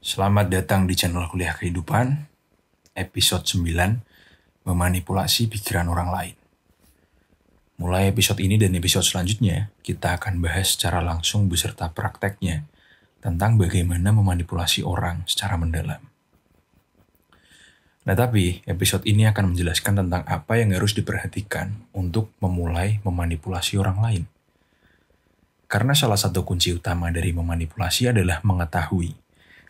Selamat datang di channel Kuliah Kehidupan, episode 9, memanipulasi pikiran orang lain. Mulai episode ini dan episode selanjutnya, kita akan bahas secara langsung beserta prakteknya tentang bagaimana memanipulasi orang secara mendalam. Nah tapi, episode ini akan menjelaskan tentang apa yang harus diperhatikan untuk memulai memanipulasi orang lain. Karena salah satu kunci utama dari memanipulasi adalah mengetahui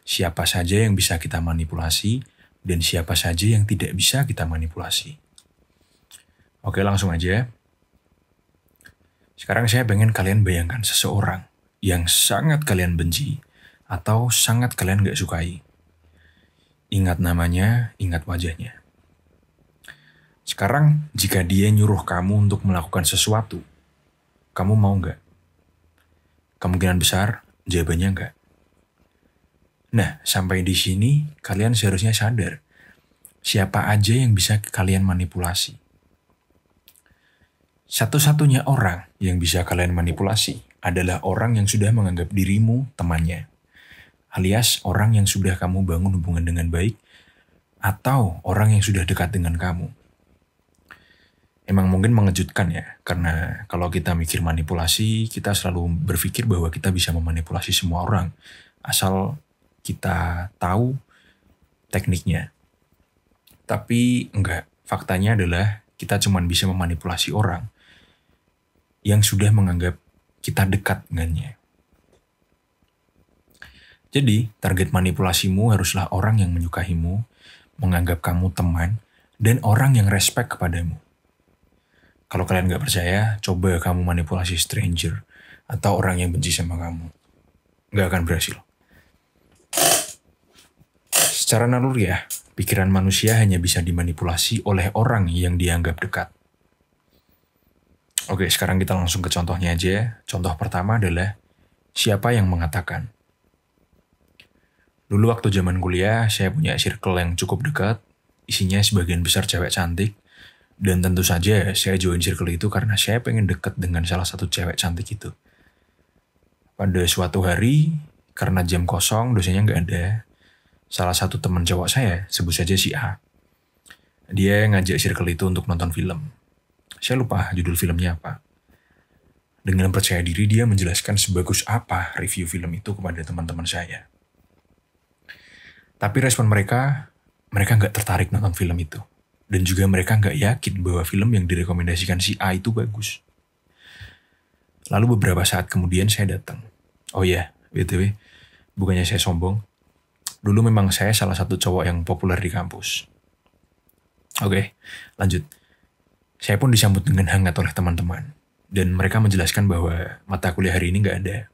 siapa saja yang bisa kita manipulasi dan siapa saja yang tidak bisa kita manipulasi. Oke, langsung aja. Sekarang saya pengen kalian bayangkan seseorang yang sangat kalian benci atau sangat kalian gak sukai. Ingat namanya, ingat wajahnya. Sekarang, jika dia nyuruh kamu untuk melakukan sesuatu, kamu mau gak? Kemungkinan besar, jawabannya enggak. Nah, sampai di sini, kalian seharusnya sadar siapa aja yang bisa kalian manipulasi. Satu-satunya orang yang bisa kalian manipulasi adalah orang yang sudah menganggap dirimu temannya, alias orang yang sudah kamu bangun hubungan dengan baik, atau orang yang sudah dekat dengan kamu. Emang mungkin mengejutkan ya, karena kalau kita mikir manipulasi, kita selalu berpikir bahwa kita bisa memanipulasi semua orang, asal kita tahu tekniknya. Tapi enggak, faktanya adalah kita cuma bisa memanipulasi orang yang sudah menganggap kita dekat dengannya. Jadi, target manipulasimu haruslah orang yang menyukaimu, menganggap kamu teman, dan orang yang respect kepadamu. Kalau kalian nggak percaya, coba kamu manipulasi stranger atau orang yang benci sama kamu. Nggak akan berhasil. Secara naluriah, pikiran manusia hanya bisa dimanipulasi oleh orang yang dianggap dekat. Oke, sekarang kita langsung ke contohnya aja. Contoh pertama adalah siapa yang mengatakan. Dulu waktu zaman kuliah, saya punya circle yang cukup dekat, isinya sebagian besar cewek cantik. Dan tentu saja saya join circle itu karena saya pengen deket dengan salah satu cewek cantik itu. Pada suatu hari, karena jam kosong, dosennya nggak ada, salah satu teman cowok saya, sebut saja si A. Dia ngajak circle itu untuk nonton film. Saya lupa judul filmnya apa. Dengan percaya diri dia menjelaskan sebagus apa review film itu kepada teman-teman saya. Tapi respon mereka nggak tertarik nonton film itu. Dan juga mereka nggak yakin bahwa film yang direkomendasikan si A itu bagus. Lalu beberapa saat kemudian saya datang. Oh iya, BTW, bukannya saya sombong. Dulu memang saya salah satu cowok yang populer di kampus. Oke, lanjut. Saya pun disambut dengan hangat oleh teman-teman. Dan mereka menjelaskan bahwa mata kuliah hari ini nggak ada.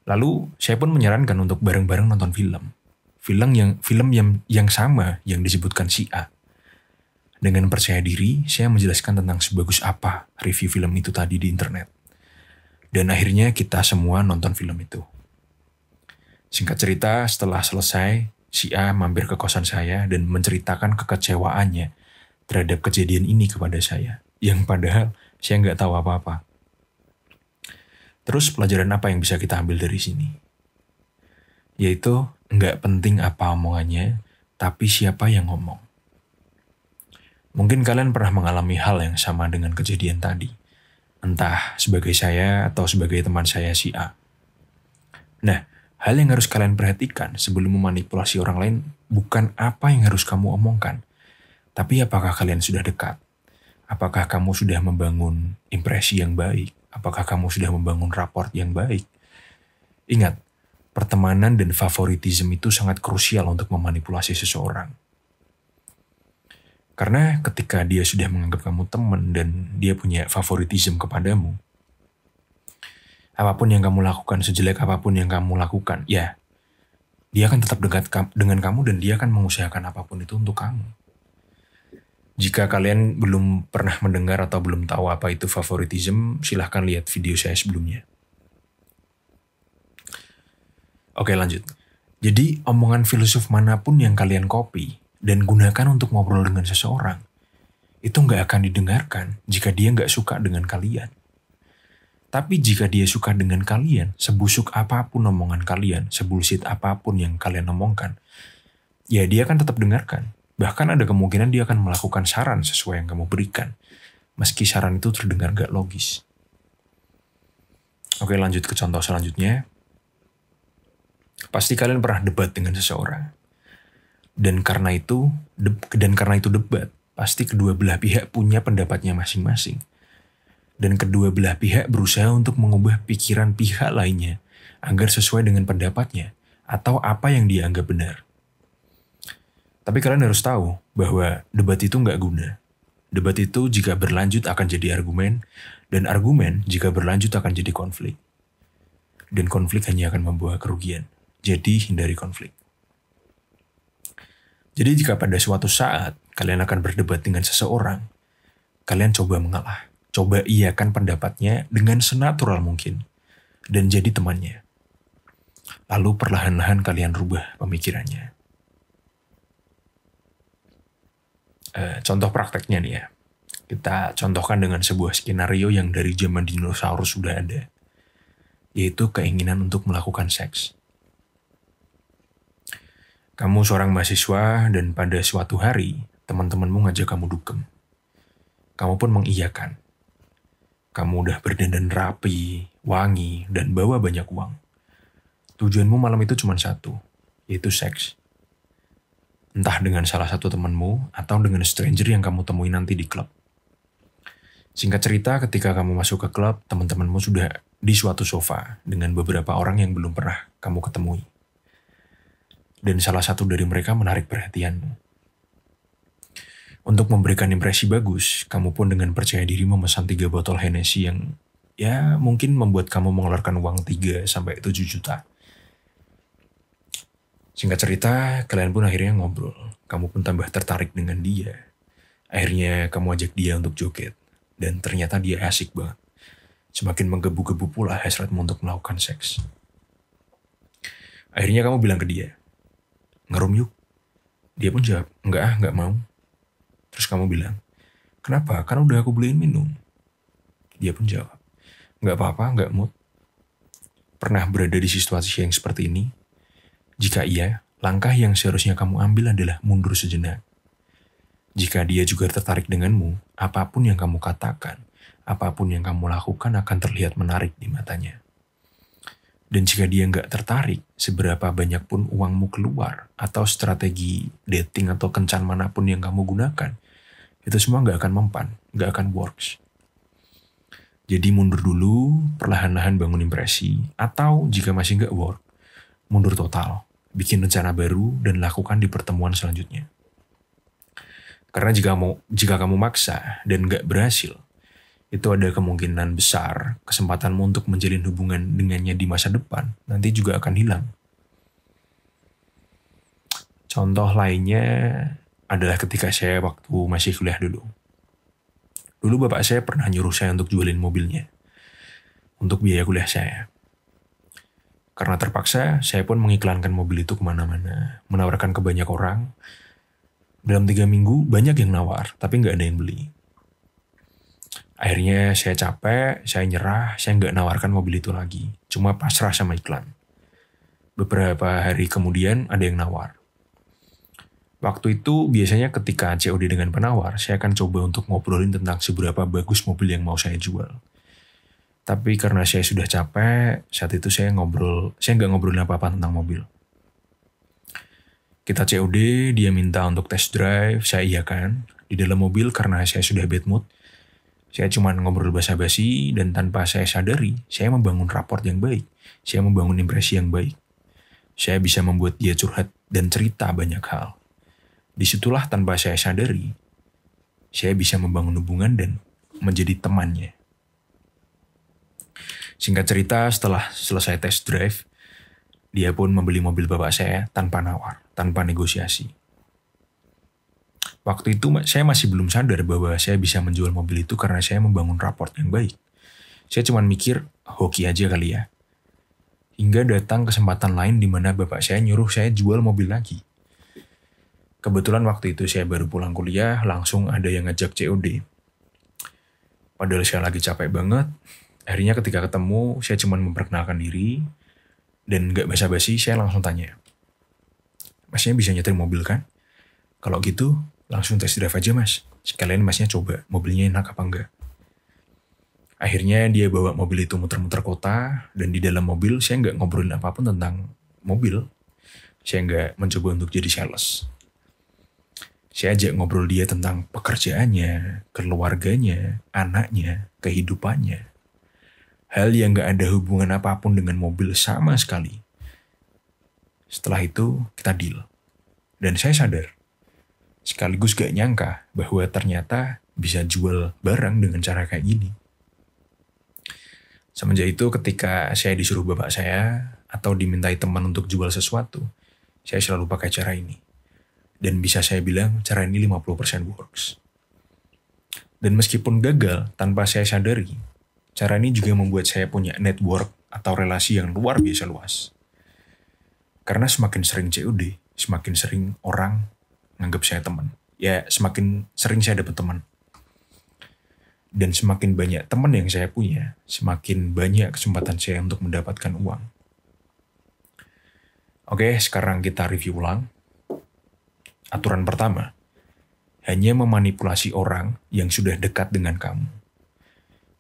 Lalu, saya pun menyarankan untuk bareng-bareng nonton film. Film yang sama yang disebutkan si A. Dengan percaya diri, saya menjelaskan tentang sebagus apa review film itu tadi di internet. Dan akhirnya kita semua nonton film itu. Singkat cerita, setelah selesai, si A mampir ke kosan saya dan menceritakan kekecewaannya terhadap kejadian ini kepada saya. Yang padahal saya nggak tahu apa-apa. Terus pelajaran apa yang bisa kita ambil dari sini? Yaitu, nggak penting apa omongannya, tapi siapa yang ngomong. Mungkin kalian pernah mengalami hal yang sama dengan kejadian tadi. Entah sebagai saya atau sebagai teman saya si A. Nah, hal yang harus kalian perhatikan sebelum memanipulasi orang lain bukan apa yang harus kamu omongkan. Tapi apakah kalian sudah dekat? Apakah kamu sudah membangun impresi yang baik? Apakah kamu sudah membangun raport yang baik? Ingat, pertemanan dan favoritisme itu sangat krusial untuk memanipulasi seseorang. Karena ketika dia sudah menganggap kamu teman dan dia punya favoritisme kepadamu, apapun yang kamu lakukan, sejelek apapun yang kamu lakukan, ya, dia akan tetap dekat dengan kamu dan dia akan mengusahakan apapun itu untuk kamu. Jika kalian belum pernah mendengar atau belum tahu apa itu favoritisme, silahkan lihat video saya sebelumnya. Oke, lanjut. Jadi, omongan filsuf manapun yang kalian copy dan gunakan untuk ngobrol dengan seseorang, itu nggak akan didengarkan jika dia nggak suka dengan kalian. Tapi jika dia suka dengan kalian, sebusuk apapun omongan kalian, sebullshit apapun yang kalian omongkan, ya dia akan tetap dengarkan. Bahkan ada kemungkinan dia akan melakukan saran sesuai yang kamu berikan, meski saran itu terdengar gak logis. Oke, lanjut ke contoh selanjutnya. Pasti kalian pernah debat dengan seseorang. Dan karena itu debat, pasti kedua belah pihak punya pendapatnya masing-masing. Dan kedua belah pihak berusaha untuk mengubah pikiran pihak lainnya agar sesuai dengan pendapatnya atau apa yang dia anggap benar. Tapi kalian harus tahu bahwa debat itu nggak guna. Debat itu jika berlanjut akan jadi argumen, dan argumen jika berlanjut akan jadi konflik. Dan konflik hanya akan membawa kerugian. Jadi hindari konflik. Jadi jika pada suatu saat kalian akan berdebat dengan seseorang, kalian coba mengalah. Coba iakan pendapatnya dengan senatural mungkin. Dan jadi temannya. Lalu perlahan-lahan kalian rubah pemikirannya. Contoh prakteknya nih ya. Kita contohkan dengan sebuah skenario yang dari zaman dinosaurus sudah ada. Yaitu keinginan untuk melakukan seks. Kamu seorang mahasiswa dan pada suatu hari, teman-temanmu ngajak kamu dugem. Kamu pun mengiyakan. Kamu udah berdandan rapi, wangi, dan bawa banyak uang. Tujuanmu malam itu cuma satu, yaitu seks. Entah dengan salah satu temanmu atau dengan stranger yang kamu temui nanti di klub. Singkat cerita, ketika kamu masuk ke klub, teman-temanmu sudah di suatu sofa dengan beberapa orang yang belum pernah kamu ketemui. Dan salah satu dari mereka menarik perhatianmu. Untuk memberikan impresi bagus, kamu pun dengan percaya diri memesan 3 botol Hennessy yang ya mungkin membuat kamu mengeluarkan uang 3-7 juta. Singkat cerita, kalian pun akhirnya ngobrol. Kamu pun tambah tertarik dengan dia. Akhirnya kamu ajak dia untuk joget. Dan ternyata dia asik banget. Semakin menggebu-gebu pula hasratmu untuk melakukan seks. Akhirnya kamu bilang ke dia, "Ngerum yuk." Dia pun jawab, "Enggak mau." Terus kamu bilang, "Kenapa? Kan udah aku beliin minum." Dia pun jawab, "Enggak apa-apa, enggak mood." Pernah berada di situasi yang seperti ini? Jika iya, langkah yang seharusnya kamu ambil adalah mundur sejenak. Jika dia juga tertarik denganmu, apapun yang kamu katakan, apapun yang kamu lakukan akan terlihat menarik di matanya. Dan jika dia nggak tertarik, seberapa banyak pun uangmu keluar, atau strategi dating atau kencan manapun yang kamu gunakan, itu semua nggak akan mempan, nggak akan works. Jadi mundur dulu, perlahan-lahan bangun impresi, atau jika masih nggak work, mundur total, bikin rencana baru dan lakukan di pertemuan selanjutnya. Karena jika kamu maksa dan nggak berhasil, itu ada kemungkinan besar kesempatanmu untuk menjalin hubungan dengannya di masa depan nanti juga akan hilang. Contoh lainnya adalah ketika saya waktu masih kuliah dulu. Dulu bapak saya pernah nyuruh saya untuk jualin mobilnya untuk biaya kuliah saya. Karena terpaksa, saya pun mengiklankan mobil itu kemana-mana, menawarkan ke banyak orang. Dalam 3 minggu banyak yang nawar, tapi nggak ada yang beli. Akhirnya saya capek, saya nyerah, saya nggak nawarkan mobil itu lagi. Cuma pasrah sama iklan. Beberapa hari kemudian ada yang nawar. Waktu itu biasanya ketika COD dengan penawar, saya akan coba untuk ngobrolin tentang seberapa bagus mobil yang mau saya jual. Tapi karena saya sudah capek, saat itu saya nggak ngobrolin apa-apa tentang mobil. Kita COD, dia minta untuk test drive, saya iyakan. Di dalam mobil karena saya sudah bad mood, saya cuma ngobrol basa-basi dan tanpa saya sadari, saya membangun raport yang baik. Saya membangun impresi yang baik. Saya bisa membuat dia curhat dan cerita banyak hal. Disitulah tanpa saya sadari, saya bisa membangun hubungan dan menjadi temannya. Singkat cerita, setelah selesai test drive, dia pun membeli mobil bapak saya tanpa nawar, tanpa negosiasi. Waktu itu saya masih belum sadar bahwa saya bisa menjual mobil itu karena saya membangun raport yang baik. Saya cuma mikir, hoki aja kali ya. Hingga datang kesempatan lain di mana bapak saya nyuruh saya jual mobil lagi. Kebetulan waktu itu saya baru pulang kuliah, langsung ada yang ngajak COD. Padahal saya lagi capek banget, Akhirnya ketika ketemu, saya cuma memperkenalkan diri, dan gak basa-basi, saya langsung tanya, "Masnya bisa nyetir mobil kan? Kalau gitu, langsung test drive aja mas. Sekalian masnya coba mobilnya enak apa enggak." Akhirnya dia bawa mobil itu muter-muter kota, dan di dalam mobil saya nggak ngobrolin apapun tentang mobil. Saya nggak mencoba untuk jadi sales. Saya ajak ngobrol dia tentang pekerjaannya, keluarganya, anaknya, kehidupannya. Hal yang nggak ada hubungan apapun dengan mobil sama sekali. Setelah itu, kita deal. Dan saya sadar, sekaligus gak nyangka bahwa ternyata bisa jual barang dengan cara kayak gini. Semenjak itu ketika saya disuruh bapak saya atau dimintai teman untuk jual sesuatu, saya selalu pakai cara ini. Dan bisa saya bilang cara ini 50% works. Dan meskipun gagal tanpa saya sadari, cara ini juga membuat saya punya network atau relasi yang luar biasa luas. Karena semakin sering COD, semakin sering orang nganggap saya teman. Ya semakin sering saya dapat teman. Dan semakin banyak teman yang saya punya, semakin banyak kesempatan saya untuk mendapatkan uang. Oke, sekarang kita review ulang. Aturan pertama, hanya memanipulasi orang yang sudah dekat dengan kamu.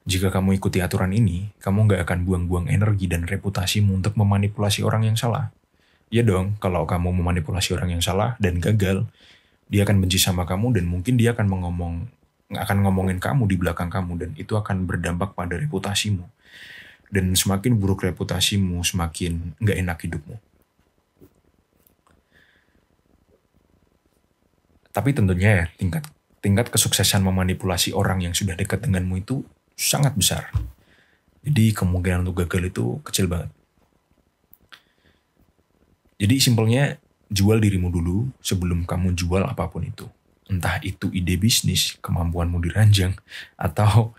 Jika kamu ikuti aturan ini, kamu nggak akan buang-buang energi dan reputasimu untuk memanipulasi orang yang salah. Ya dong, kalau kamu memanipulasi orang yang salah dan gagal, dia akan benci sama kamu dan mungkin dia akan ngomongin kamu di belakang kamu, dan itu akan berdampak pada reputasimu. Dan semakin buruk reputasimu, semakin nggak enak hidupmu. Tapi tentunya tingkat kesuksesan memanipulasi orang yang sudah dekat denganmu itu sangat besar. Jadi kemungkinan untuk gagal itu kecil banget. Jadi simpelnya, jual dirimu dulu sebelum kamu jual apapun itu. Entah itu ide bisnis, kemampuanmu diranjang, atau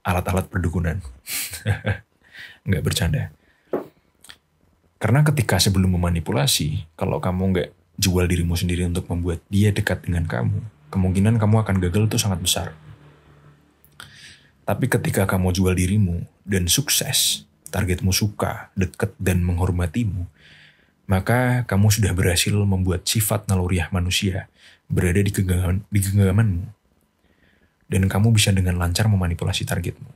alat-alat perdukunan. Nggak bercanda. Karena ketika sebelum memanipulasi, kalau kamu nggak jual dirimu sendiri untuk membuat dia dekat dengan kamu, kemungkinan kamu akan gagal itu sangat besar. Tapi ketika kamu jual dirimu dan sukses, targetmu suka, dekat, dan menghormatimu, maka kamu sudah berhasil membuat sifat naluriah manusia berada di genggamanmu. Dan kamu bisa dengan lancar memanipulasi targetmu.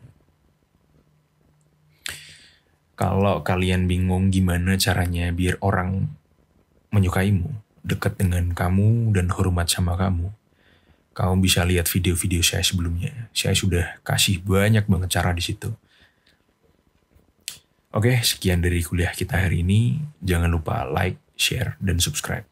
Kalau kalian bingung gimana caranya biar orang menyukaimu, dekat dengan kamu, dan hormat sama kamu bisa lihat video-video saya sebelumnya. Saya sudah kasih banyak banget cara di situ. Oke, sekian dari kuliah kita hari ini. Jangan lupa like, share, dan subscribe.